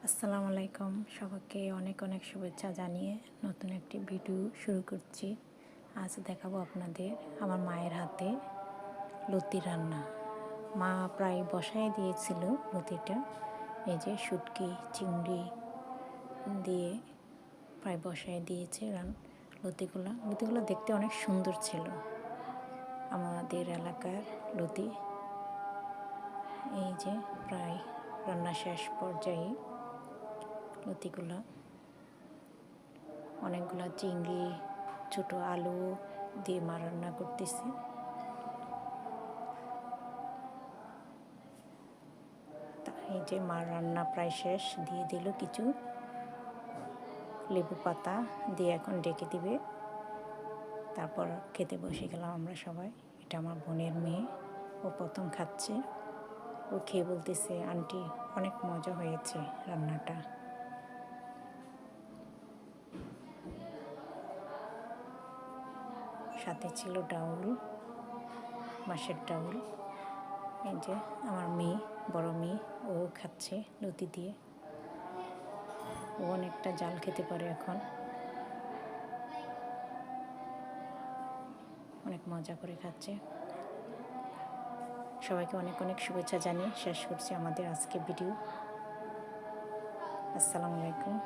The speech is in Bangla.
আসসালামু আলাইকুম, সবাইকে অনেক অনেক শুভেচ্ছা জানিয়ে নতুন একটি ভিডিও শুরু করছি। আজ দেখাবো আপনাদের আমার মায়ের হাতে লতি রান্না। মা প্রায় বসায় দিয়েছিল লতিটা। এই যে শুটকি চিংড়ি দিয়ে প্রায় বসায় দিয়েছে লতিগুলো দেখতে অনেক সুন্দর ছিল। আমাদের এলাকার লতি। এই যে প্রায় রান্না শেষ পর্যায়ে লতিগুলা, অনেকগুলা চিংড়ি, ছোটো আলু দিয়ে মা রান্না করতেছি। এই যে মা রান্না প্রায় শেষ, দিয়ে দিল কিছু লেবু পাতা দিয়ে, এখন ডেকে দিবে। তারপর খেতে বসে গেলাম আমরা সবাই। এটা আমার বোনের মেয়ে, ও প্রথম খাচ্ছে। ও খেয়ে বলতেছে, আন্টি অনেক মজা হয়েছে রান্নাটা। সাথে ছিল ডাউল, মাছের ডাউল। এই যে আমার মেয়ে, বড় মেয়ে, ও খাচ্ছে লতি দিয়ে। ও অনেকটা জাল খেতে পারে এখন, অনেক মজা করে খাচ্ছে। সবাইকে অনেক অনেক শুভেচ্ছা জানিয়ে শেষ করছি আমাদের আজকে ভিডিও। আসসালামু আলাইকুম।